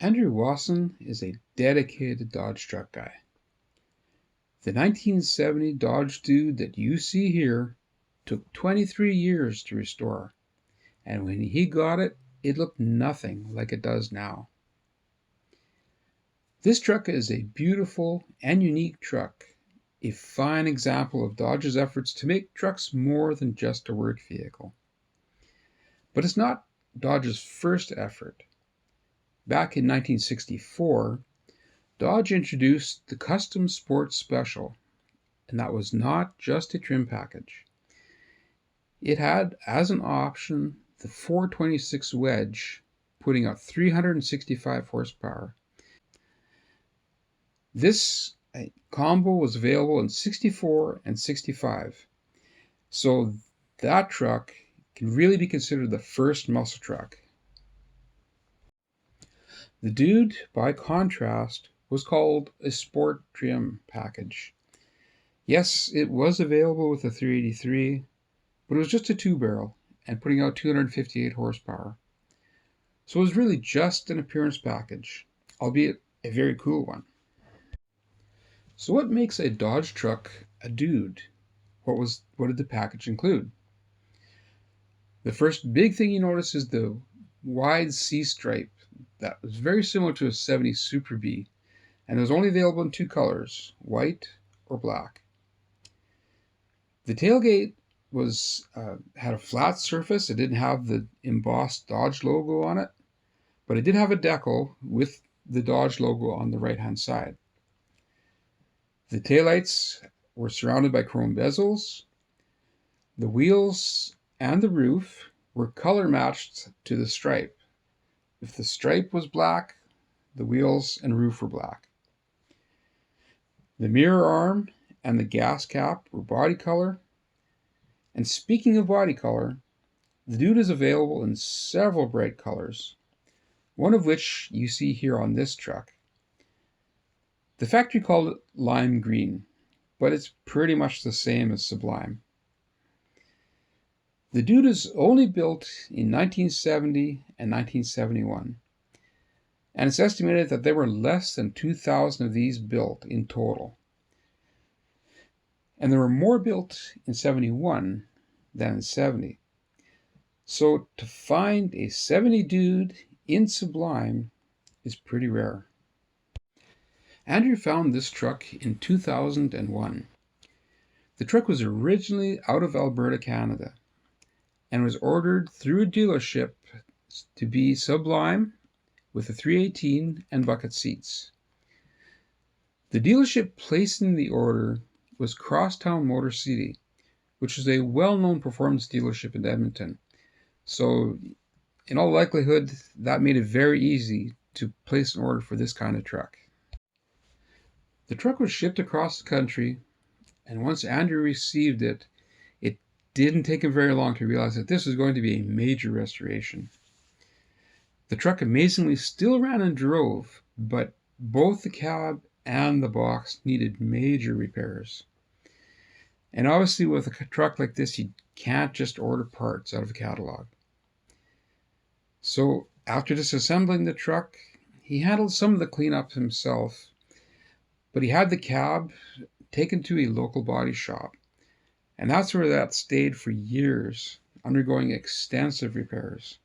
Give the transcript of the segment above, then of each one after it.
Andrew Wasson is a dedicated Dodge truck guy. The 1970 Dodge Dude that you see here took 23 years to restore, and when he got it, it looked nothing like it does now. This truck is a beautiful and unique truck, a fine example of Dodge's efforts to make trucks more than just a work vehicle. But it's not Dodge's first effort. Back in 1964, Dodge introduced the Custom Sports Special, and that was not just a trim package. It had as an option the 426 wedge, putting out 365 horsepower. This combo was available in 64 and 65, so that truck can really be considered the first muscle truck. The Dude, by contrast, was called a sport trim package. Yes, it was available with a 383, but it was just a two-barrel and putting out 258 horsepower. So it was really just an appearance package, albeit a very cool one. So what makes a Dodge truck a Dude? What did the package include? The first big thing you notice is the wide C stripe that was very similar to a 70 Super B, and it was only available in two colors, white or black. The tailgate had a flat surface. It didn't have the embossed Dodge logo on it, but it did have a decal with the Dodge logo on the right-hand side. The taillights were surrounded by chrome bezels. The wheels and the roof were color matched to the stripe. If the stripe was black, the wheels and roof were black. The mirror arm and the gas cap were body color. And speaking of body color, the Dude is available in several bright colors, one of which you see here on this truck. The factory called it lime green, but it's pretty much the same as Sublime. The Dude is only built in 1970 and 1971, and it's estimated that there were less than 2,000 of these built in total. And there were more built in 71 than in 70. So to find a 70 Dude in Sublime is pretty rare. Andrew found this truck in 2001. The truck was originally out of Alberta, Canada, and was ordered through a dealership to be Sublime with a 318 and bucket seats. The dealership placing the order was Crosstown Motor City, which is a well-known performance dealership in Edmonton. So in all likelihood, that made it very easy to place an order for this kind of truck. The truck was shipped across the country, and once Andrew received it, it didn't take him very long to realize that this was going to be a major restoration. The truck amazingly still ran and drove, but both the cab and the box needed major repairs. And obviously with a truck like this, you can't just order parts out of a catalog. So after disassembling the truck, he handled some of the cleanup himself, but he had the cab taken to a local body shop, and that's where that stayed for years, undergoing extensive repairs.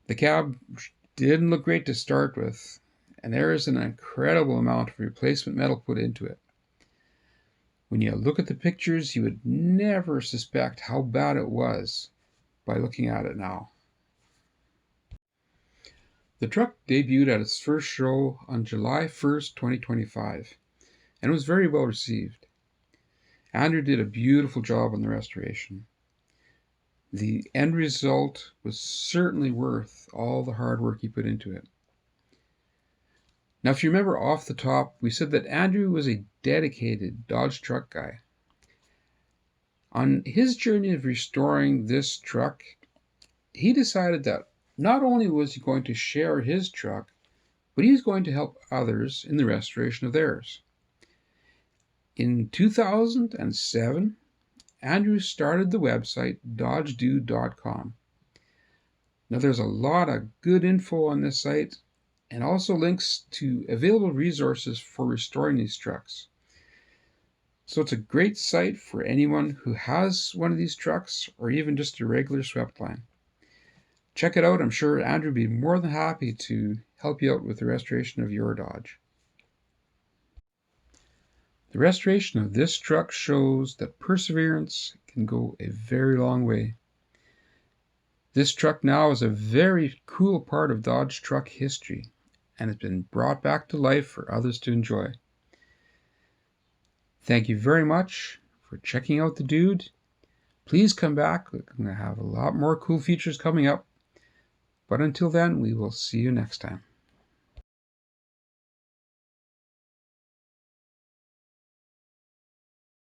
The cab didn't look great to start with, and there is an incredible amount of replacement metal put into it. When you look at the pictures, you would never suspect how bad it was by looking at it now. The truck debuted at its first show on July 1st, 2025, and was very well received. Andrew did a beautiful job on the restoration. The end result was certainly worth all the hard work he put into it. Now, if you remember off the top, we said that Andrew was a dedicated Dodge truck guy. On his journey of restoring this truck, he decided that not only was he going to share his truck, but he was going to help others in the restoration of theirs. In 2007, Andrew started the website dodgedude.com. Now there's a lot of good info on this site, and also links to available resources for restoring these trucks. So it's a great site for anyone who has one of these trucks or even just a regular swept line. Check it out. I'm sure Andrew would be more than happy to help you out with the restoration of your Dodge. The restoration of this truck shows that perseverance can go a very long way. This truck now is a very cool part of Dodge truck history, and it's been brought back to life for others to enjoy. Thank you very much for checking out the Dude. Please come back. We're going to have a lot more cool features coming up. But until then, we will see you next time.